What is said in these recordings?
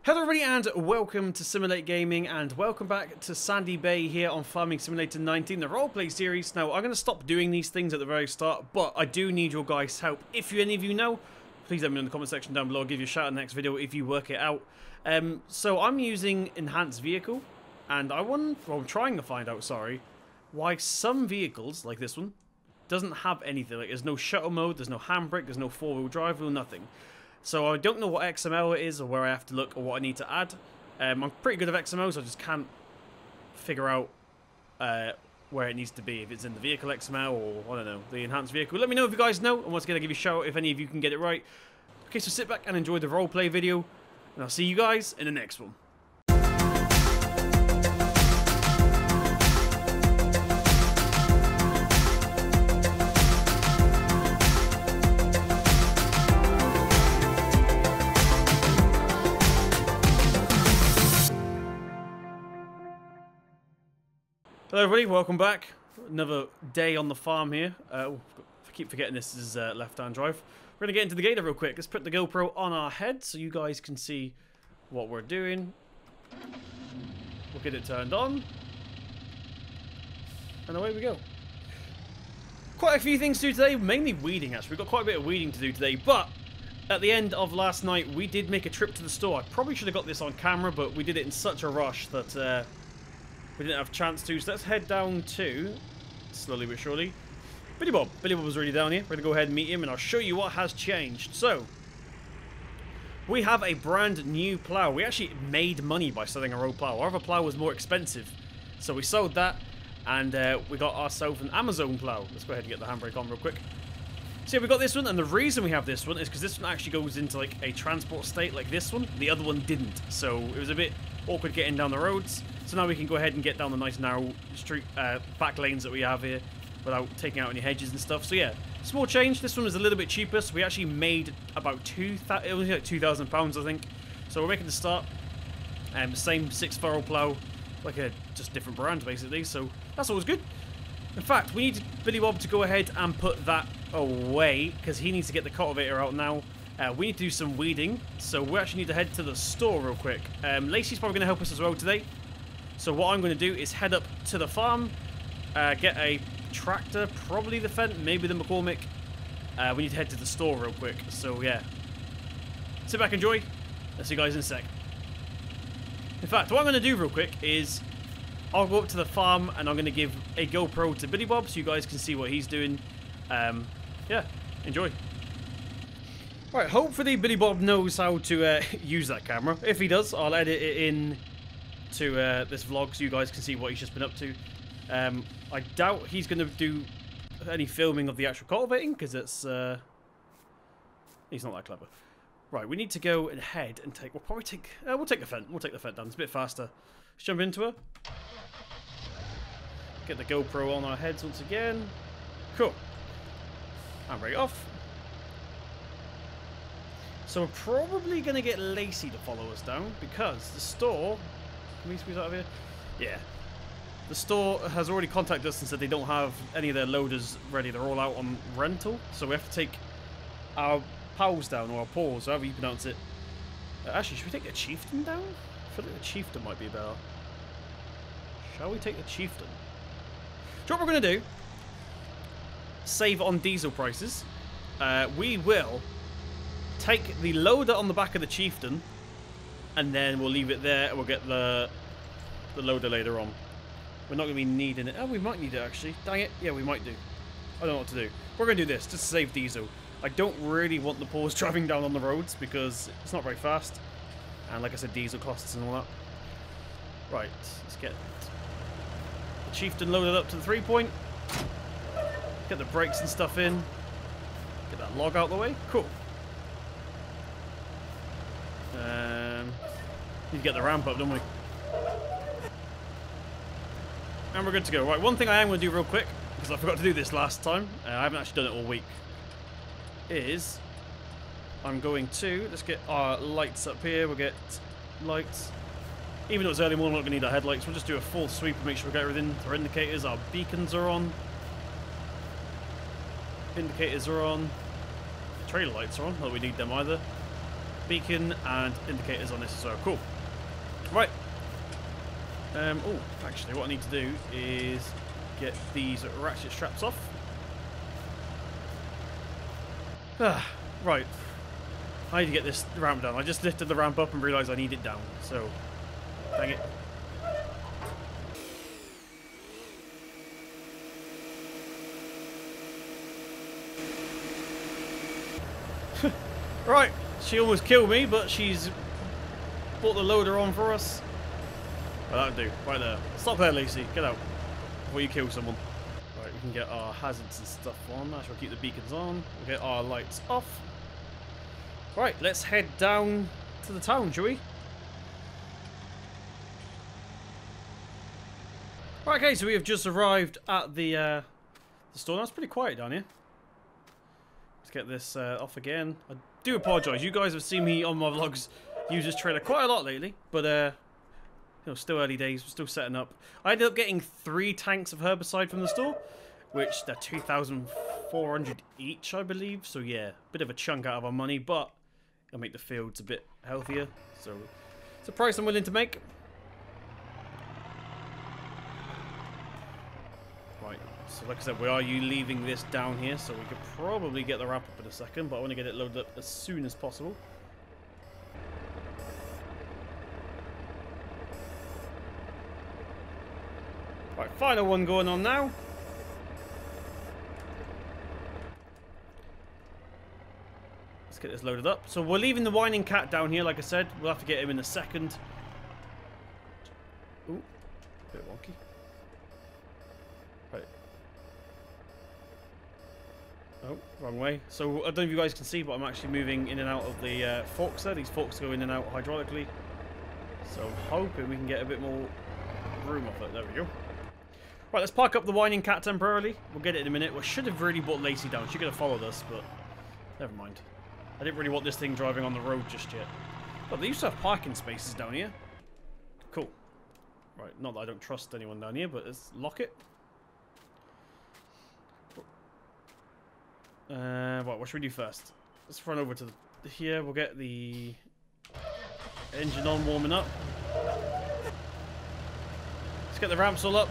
Hello everybody and welcome to Simulate Gaming and welcome back to Sandy Bay here on Farming Simulator 19, the roleplay series. Now I'm going to stop doing these things at the very start, but I do need your guys' help. If any of you know, please let me know in the comment section down below. I'll give you a shout in the next video if you work it out. So I'm using Enhanced Vehicle and I'm trying to find out, why some vehicles, like this one, doesn't have anything. Like there's no shuttle mode, there's no handbrake, there's no four-wheel drive, or nothing. So I don't know what XML it is or where I have to look or what I need to add. I'm pretty good at XML, so I just can't figure out where it needs to be. If it's in the vehicle XML or, I don't know, the enhanced vehicle. Let me know if you guys know, and once again I'll give you a shout out if any of you can get it right. Okay, so sit back and enjoy the roleplay video, and I'll see you guys in the next one. Hello everybody, welcome back. Another day on the farm here. I keep forgetting this is left-hand drive. We're going to get into the gator real quick. Let's put the GoPro on our head so you guys can see what we're doing. We'll get it turned on. And away we go. Quite a few things to do today, mainly weeding actually. We've got quite a bit of weeding to do today, but at the end of last night we did make a trip to the store. I probably should have got this on camera, but we did it in such a rush that we didn't have a chance to, so let's head down to, slowly but surely, Billy Bob. Billy Bob was already down here. We're going to go ahead and meet him, and I'll show you what has changed. So, we have a brand new plow. We actually made money by selling our old plow. Our other plow was more expensive, so we sold that, and we got ourselves an Amazon plow. Let's go ahead and get the handbrake on real quick. So yeah, we got this one, and the reason we have this one is because this one actually goes into like a transport state like this one. The other one didn't, so it was a bit awkward getting down the roads. So now we can go ahead and get down the nice narrow street back lanes that we have here without taking out any hedges and stuff. So yeah, small change. This one was a little bit cheaper, so we actually made about it was like £2,000 I think. So we're making the start. Same 6-furrow plow, like a just different brand basically. So that's always good. In fact, we need Billy Bob to go ahead and put that away because he needs to get the cultivator out now. We need to do some weeding, so we actually need to head to the store real quick. Lacey's probably going to help us as well today. So what I'm going to do is head up to the farm, get a tractor, probably the Fendt, maybe the McCormick. We need to head to the store real quick. So yeah, sit back, enjoy. I'll see you guys in a sec. In fact, what I'm going to do real quick is I'll go up to the farm and I'm going to give a GoPro to Billy Bob so you guys can see what he's doing. Yeah, enjoy. Right, hopefully Billy Bob knows how to use that camera. If he does, I'll edit it in to this vlog so you guys can see what he's just been up to. I doubt he's going to do any filming of the actual cultivating because it's he's not that clever. Right, we need to go ahead and take. We'll probably take. We'll take the Fendt. We'll take the Fendt down. It's a bit faster. Let's jump into her. Get the GoPro on our heads once again. Cool. Handbrake off. So we're probably going to get Lacey to follow us down because the store... Can we squeeze out of here? Yeah. The store has already contacted us and said they don't have any of their loaders ready. They're all out on rental. So we have to take our pals down, or our paws, however you pronounce it. Actually, should we take the chieftain down? I feel like the chieftain might be better. Shall we take the chieftain? So what we're going to do, save on diesel prices. We will take the loader on the back of the chieftain, and then we'll leave it there, and we'll get the loader later on. We're not going to be needing it. Oh, we might need it, actually. Dang it. Yeah, we might do. I don't know what to do. We're going to do this, just to save diesel. I don't really want the paws driving down on the roads, because it's not very fast. And like I said, diesel costs and all that. Right, let's get the chieftain loaded up to the 3-point. Get the brakes and stuff in. Get that log out of the way. Cool. Need to get the ramp up, don't we? And we're good to go. Right, one thing I am going to do real quick, because I forgot to do this last time, I haven't actually done it all week, is I'm going to, let's get our lights up here. We'll get lights. Even though it's early morning, we're not going to need our headlights. We'll just do a full sweep and make sure we get everything. Our indicators, our beacons are on. Indicators are on. Trailer lights are on. Not that we need them either. beacon and indicators on this as well. Cool. Right. Oh, actually, what I need to do is get these ratchet straps off. Right. I need to get this ramp down. I just lifted the ramp up and realised I need it down. So, dang it. Right. She almost killed me, but she's brought the loader on for us. Oh, that'll do. Right there. Stop there, Lacey. Get out before you kill someone. Right, we can get our hazards and stuff on. I shall keep the beacons on. We'll get our lights off. Right, let's head down to the town, shall we? Right, okay, so we have just arrived at the store. Now it's pretty quiet down here. Let's get this off again. I do apologise. You guys have seen me on my vlogs use this trailer quite a lot lately, but you know, still early days. We're still setting up. I ended up getting 3 tanks of herbicide from the store, which they're 2,400 each, I believe. So yeah, bit of a chunk out of our money, but it'll make the fields a bit healthier. So it's a price I'm willing to make. Right. So like I said, we are leaving this down here, so we could probably get the ramp up in a second, but I want to get it loaded up as soon as possible. Right, final one going on now. Let's get this loaded up. So we're leaving the whining cat down here, like I said. We'll have to get him in a second. Ooh, a bit wonky. Right. Oh, wrong way. So I don't know if you guys can see, but I'm actually moving in and out of the forks there. These forks go in and out hydraulically. So I'm hoping we can get a bit more room off it. There we go. Right, let's park up the whining cat temporarily. We'll get it in a minute. We should have really brought Lacey down. She could have followed us, but never mind. I didn't really want this thing driving on the road just yet. But they used to have parking spaces down here. Cool. Right, not that I don't trust anyone down here, but let's lock it. Right, what should we do first? Let's run over to here. We'll get the engine on, warming up. Let's get the ramps all up.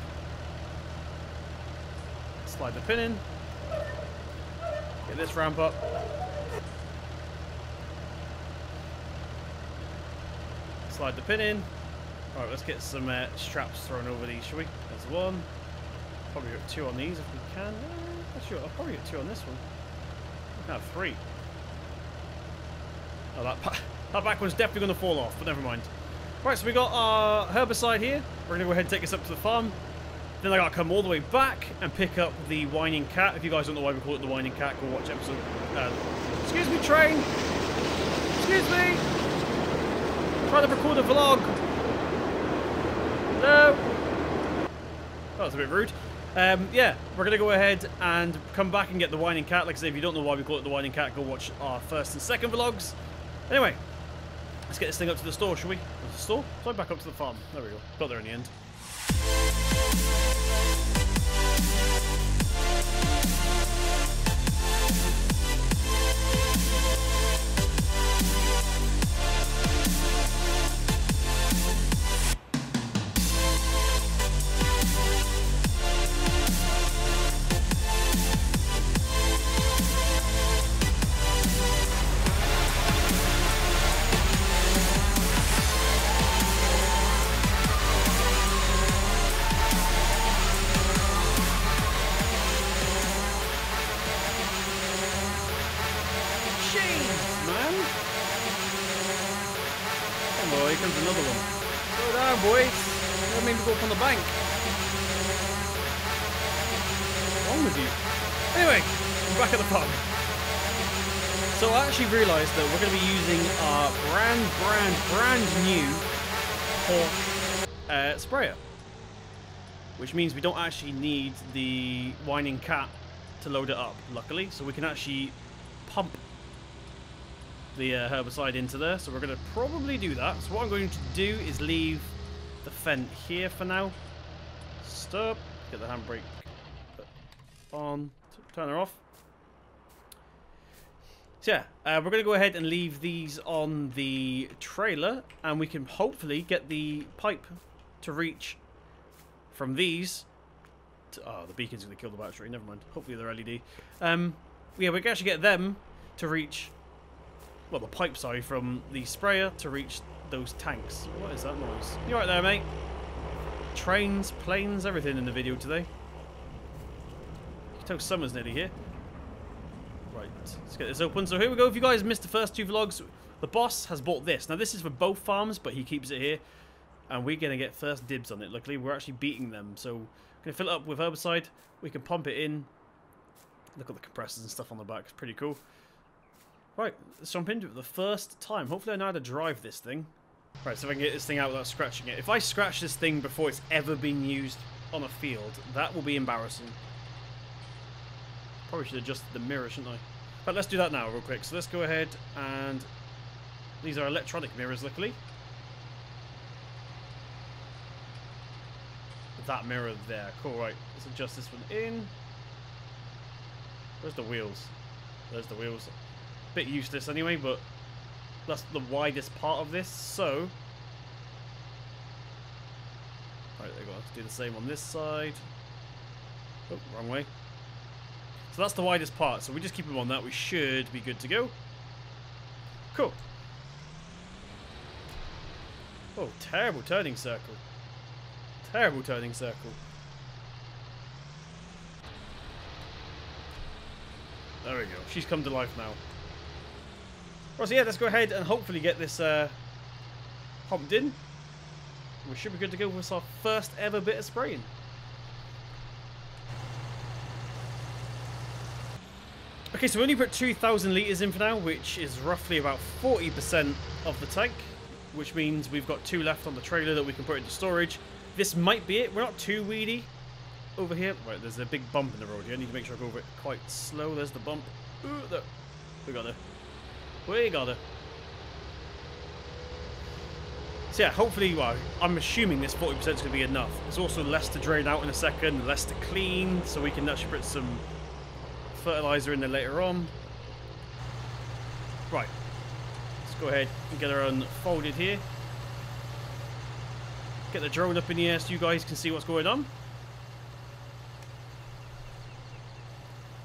Slide the pin in. Get this ramp up. Slide the pin in. Alright, let's get some straps thrown over these, shall we? There's one. Probably get 2 on these if we can. Sure, I'll probably get 2 on this one. We can have 3. Oh, that back one's definitely going to fall off, but never mind. Right, so we got our herbicide here. We're going to go ahead and take this up to the farm. Then I got to come all the way back and pick up the whining cat. If you guys don't know why we call it the whining cat, go watch episode. Excuse me, train. Excuse me. Trying to record a vlog. No. That was a bit rude. Yeah, we're going to go ahead and come back and get the whining cat. Like I say, if you don't know why we call it the whining cat, go watch our first and second vlogs. Anyway, let's get this thing up to the store, shall we? The store? So back up to the farm. There we go. Got there in the end. Here comes another one. Slow down, boys. Don't make me go up on the bank. What's wrong with you? Anyway, we're back at the farm. So I actually realised that we're going to be using our brand new Porsche sprayer. Which means we don't actually need the whining cat to load it up, luckily. So we can actually pump the herbicide into there, so we're going to probably do that. So what I'm going to do is leave the Fendt here for now. Stop. Get the handbrake on. Turn her off. So yeah, we're going to go ahead and leave these on the trailer, and we can hopefully get the pipe to reach from these. Oh, the beacon's going to kill the battery. Never mind. Hopefully they're LED. Yeah, we can actually get them to reach, well, the pipe, sorry, from the sprayer to reach those tanks. What is that noise? You right there, mate? Trains, planes, everything in the video today. You can tell summer's nearly here. Right, let's get this open. So here we go. If you guys missed the first 2 vlogs, the boss has bought this. Now, this is for both farms, but he keeps it here. And we're going to get first dibs on it. Luckily, we're actually beating them. So, going to fill it up with herbicide. We can pump it in. Look at the compressors and stuff on the back. It's pretty cool. Right, let's jump into it the first time. Hopefully, I know how to drive this thing. Right, so if I can get this thing out without scratching it. If I scratch this thing before it's ever been used on a field, that will be embarrassing. Probably should have adjusted the mirror, shouldn't I? But let's do that now real quick. So let's go ahead and... These are electronic mirrors, luckily. That mirror there. Cool, right. Let's adjust this one in. Where's the wheels? There's the wheels. Bit useless anyway, but that's the widest part of this, so... Right, there you go. Let's do the same on this side. Oh, wrong way. So that's the widest part, so we just keep them on that. We should be good to go. Cool. Oh, terrible turning circle. Terrible turning circle. There we go. She's come to life now. Right, so yeah, let's go ahead and hopefully get this pumped in. We should be good to go with our first ever bit of spraying. Okay, so we only put 2,000 litres in for now, which is roughly about 40% of the tank, which means we've got 2 left on the trailer that we can put into storage. This might be it. We're not too weedy over here. Right, there's a big bump in the road here. I need to make sure I go over it quite slow. There's the bump. Ooh, there. We got her. We got her. So yeah, hopefully, well, I'm assuming this 40% is going to be enough. There's also less to drain out in a second, less to clean, so we can actually put some fertilizer in there later on. Right. Let's go ahead and get her unfolded here. Get the drone up in the air so you guys can see what's going on.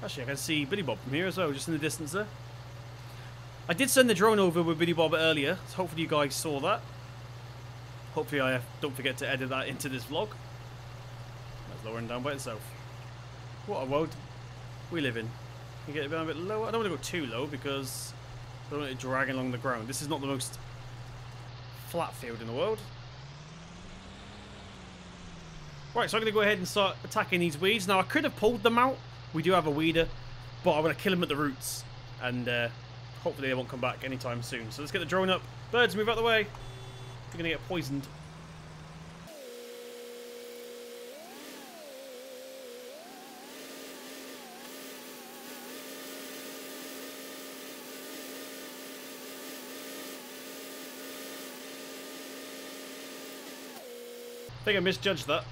Actually, I can see Billy Bob from here as well, just in the distance there. I did send the drone over with Billy Bob earlier, so hopefully you guys saw that. Hopefully I don't forget to edit that into this vlog. That's lowering down by itself. What a world we live in. Can you get it down a bit lower? I don't want to go too low because I don't want it dragging along the ground. This is not the most flat field in the world. Right, so I'm going to go ahead and start attacking these weeds. Now, I could have pulled them out. We do have a weeder, but I'm going to kill them at the roots. And hopefully they won't come back anytime soon. So let's get the drone up. Birds, move out the way. You're going to get poisoned. I think I misjudged that.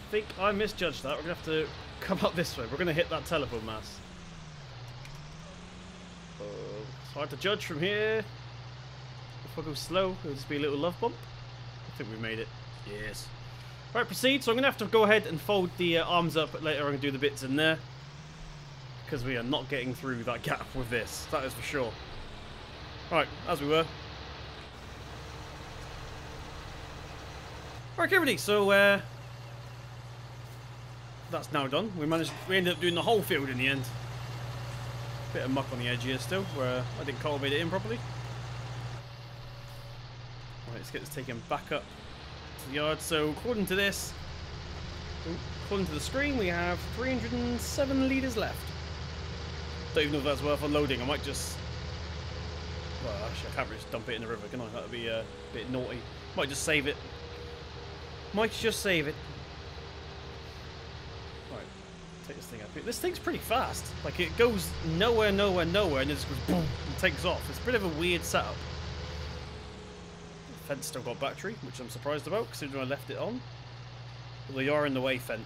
We're going to have to come up this way. We're going to hit that telephone mast. It's hard to judge from here. If I go slow, it'll just be a little love bump. I think we made it. Yes. Right, proceed. So I'm going to have to go ahead and fold the arms up later on and do the bits in there. Because we are not getting through that gap with this. That is for sure. Right, as we were. Right, everybody. So, that's now done. We ended up doing the whole field in the end. Bit of muck on the edge here still, where I didn't cultivate it in properly. Right, let's get this taken back up to the yard. So according to this, according to the screen, we have 307 litres left. Don't even know if that's worth unloading. I might just... Well, actually, I can't really just dump it in the river, can I? That would be a bit naughty. Might just save it. Might just save it. Right, take this thing up here. This thing's pretty fast. Like, it goes nowhere, nowhere, nowhere, and it just goes boom and takes off. It's a bit of a weird setup. The fence still got battery, which I'm surprised about, considering I left it on. Although you are in the way, Fent.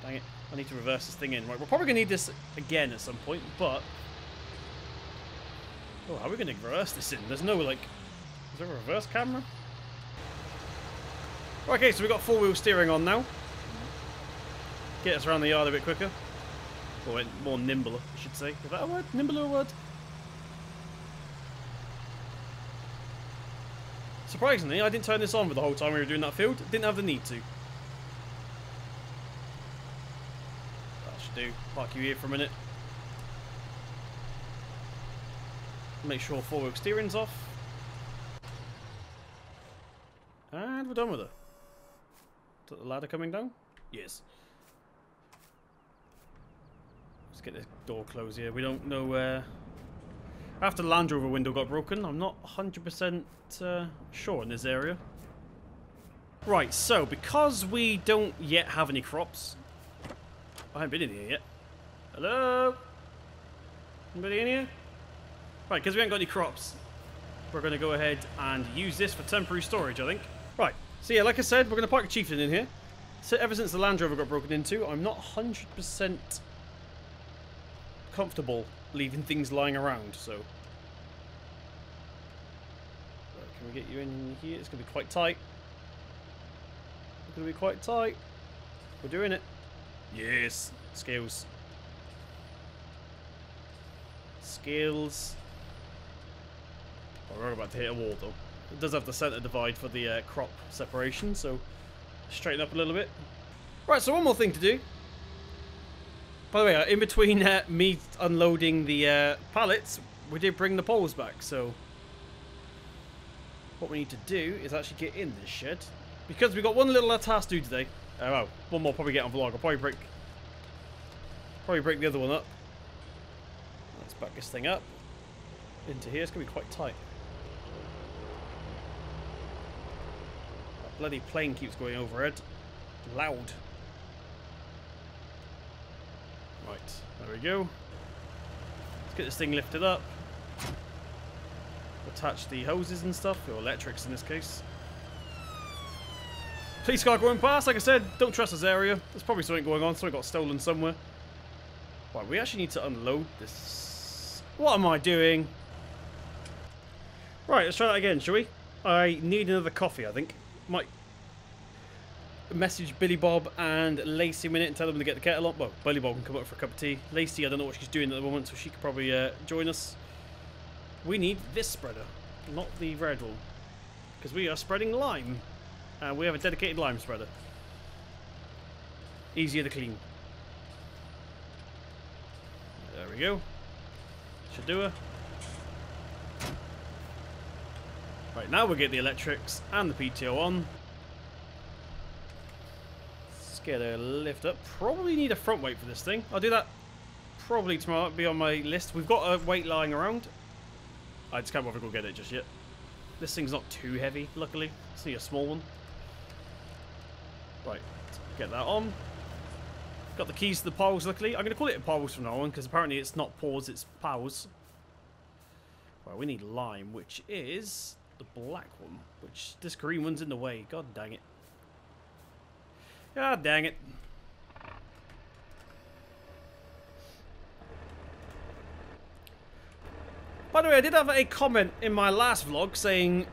Dang it. I need to reverse this thing in. Right, we're probably going to need this again at some point, but Oh, how are we going to reverse this in? There's no, like... Is there a reverse camera? Okay, so we've got four-wheel steering on now. Get us around the yard a bit quicker. Or more nimbler, I should say. Is that a word? Nimbler a word? Surprisingly, I didn't turn this on for the whole time we were doing that field. Didn't have the need to. That should do. Park you here for a minute. Make sure four-wheel steering's off. And we're done with it. Is that the ladder coming down? Yes. Let's get this door closed here. We don't know where... After the Land Rover window got broken, I'm not 100% sure in this area. Right, so because we don't yet have any crops... I haven't been in here yet. Hello? Anybody in here? Right, because we haven't got any crops, we're going to go ahead and use this for temporary storage, I think. Right, so yeah, like I said, we're going to park a Chieftain in here. So ever since the Land Rover got broken into, I'm not 100% comfortable leaving things lying around, so... Right, can we get you in here? It's going to be quite tight. It's going to be quite tight. We're doing it. Yes. Skills. Skills. Oh, we're about to hit a wall, though. It does have the centre divide for the crop separation, so straighten up a little bit. Right, so one more thing to do. By the way, in between me unloading the pallets, we did bring the poles back, so what we need to do is actually get in this shed. Because we've got one little task to do today. Well, one more probably get on vlog. I'll probably break the other one up. Let's back this thing up into here. It's going to be quite tight. That bloody plane keeps going overhead. Loud. Right, there we go. Let's get this thing lifted up. Attach the hoses and stuff, or electrics in this case. Police car going past, like I said, don't trust this area. There's probably something going on, something got stolen somewhere. Right, we actually need to unload this. What am I doing? Right, let's try that again, shall we? I need another coffee, I think. Might message Billy Bob and Lacey a minute and tell them to get the kettle on. Well, Billy Bob can come up for a cup of tea. Lacey, I don't know what she's doing at the moment, so she could probably join us. We need this spreader, not the red one, because we are spreading lime. And we have a dedicated lime spreader. Easier to clean. There we go. Should do her. Right, now we'll get the electrics and the PTO on. Let's get a lift up. Probably need a front weight for this thing. I'll do that probably tomorrow. It'll be on my list. We've got a weight lying around. I just can't bother to go get it just yet. This thing's not too heavy, luckily. It's only a small one. Right, get that on. Got the keys to the poles, luckily. I'm going to call it poles from now on, because apparently it's not paws, it's pows. Right, we need lime, which is the black one. Which, this green one's in the way. God dang it. God dang it. By the way, I did have a comment in my last vlog saying,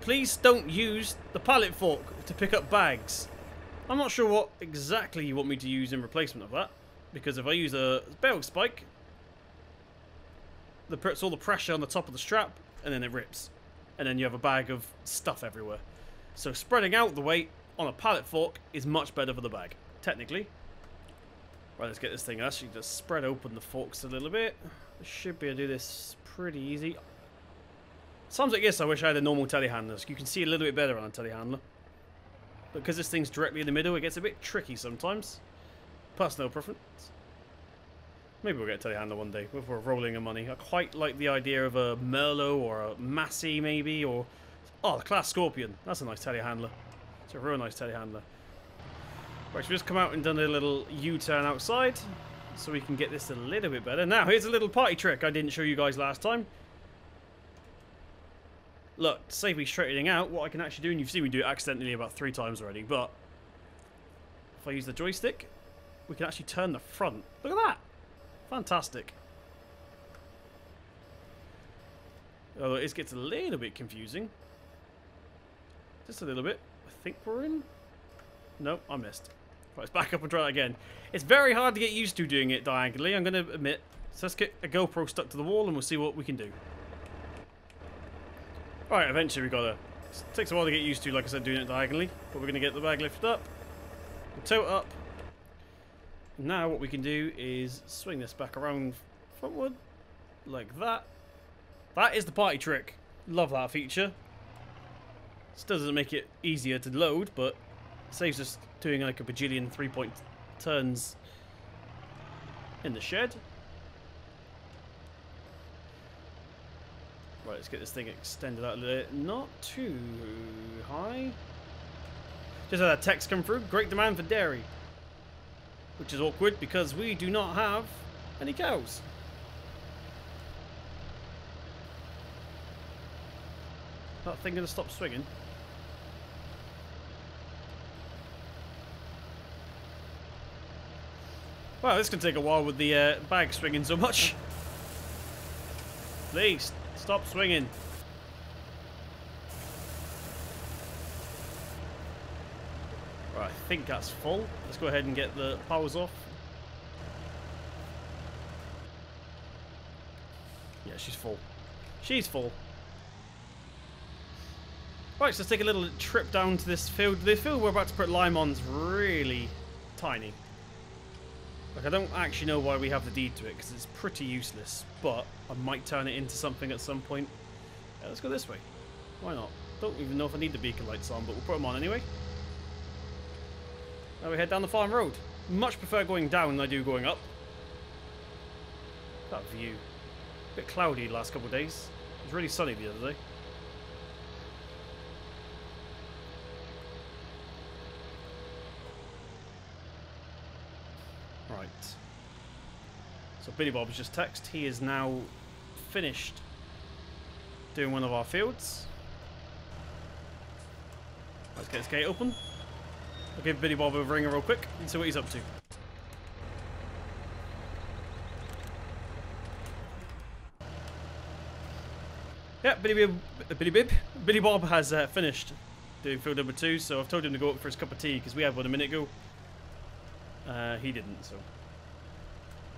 please don't use the pallet fork to pick up bags. I'm not sure what exactly you want me to use in replacement of that, because if I use a belt spike, it puts all the pressure on the top of the strap, and then it rips. And then you have a bag of stuff everywhere. So spreading out the weight on a pallet fork is much better for the bag, technically. Right, let's get this thing. Actually, just spread open the forks a little bit. I should be able to do this pretty easy. Sometimes like this, I wish I had a normal telehandler, so you can see a little bit better on a telehandler. But because this thing's directly in the middle, it gets a bit tricky sometimes. Personal preference. Maybe we'll get a telehandler one day if we're rolling in money. I quite like the idea of a Merlot or a Massey maybe, or... Oh, the Class Scorpion. That's a nice telehandler. It's a real nice telehandler. Right, so we just come out and done a little U-turn outside, so we can get this a little bit better. Now, here's a little party trick I didn't show you guys last time. Look, to save me straightening out, what I can actually do, and you've seen me do it accidentally about 3 times already, but if I use the joystick, we can actually turn the front. Look at that! Fantastic. Although it gets a little bit confusing. Just a little bit. I think we're in. Nope, I missed. Right, let's back up and try that again. It's very hard to get used to doing it diagonally, I'm going to admit. So let's get a GoPro stuck to the wall and we'll see what we can do. Alright, eventually we got to... It takes a while to get used to, like I said, doing it diagonally. But we're going to get the bag lifted up. The tote up. Now what we can do is swing this back around frontward. Like that. That is the party trick. Love that feature. Still doesn't make it easier to load, but saves us doing like a bajillion 3-point turns in the shed. Right, let's get this thing extended out a little bit. Not too high. Just had that text come through. Great demand for dairy. Which is awkward because we do not have any cows. That thing gonna stop swinging? Wow, this can take a while with the bag swinging so much. Please, stop swinging. Right, I think that's full. Let's go ahead and get the powers off. Yeah, she's full. She's full. Right, so let's take a little trip down to this field. The field we're about to put lime on is really tiny. Like, I don't actually know why we have the deed to it, because it's pretty useless. But I might turn it into something at some point. Yeah, let's go this way. Why not? Don't even know if I need the beacon lights on, but we'll put them on anyway. Now we head down the farm road. Much prefer going down than I do going up. That view. A bit cloudy the last couple of days. It was really sunny the other day. Right. So Billy Bob's just texted. He is now finished doing one of our fields. Let's get this gate open. I'll give Billy Bob a ringer real quick and see what he's up to. Yeah, Billy Bob has finished doing field number 2, so I've told him to go up for his cup of tea because we had one a minute ago. He didn't, so.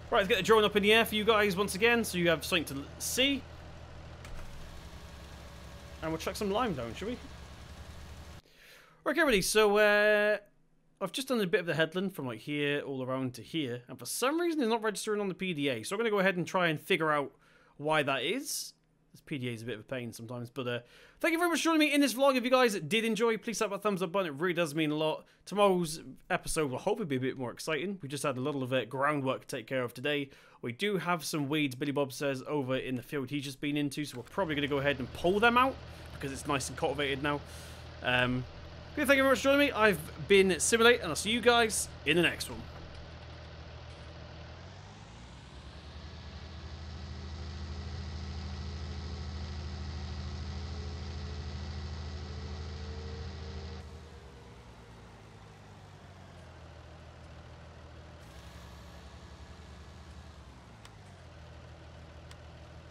Right, let's get the drone up in the air for you guys once again, so you have something to see. And we'll chuck some lime down, shall we? Okay, everybody, so I've just done a bit of the headland from like here all around to here, and for some reason it's not registering on the PDA, so I'm going to go ahead and try and figure out why that is. This PDA is a bit of a pain sometimes, but thank you very much for joining me in this vlog. If you guys did enjoy, please slap that thumbs up button. It really does mean a lot. Tomorrow's episode will hopefully be a bit more exciting. We just had a little of groundwork to take care of today. We do have some weeds, Billy Bob says, over in the field he's just been into, so we're probably going to go ahead and pull them out because it's nice and cultivated now. Thank you very much for joining me. I've been Simulate, and I'll see you guys in the next one.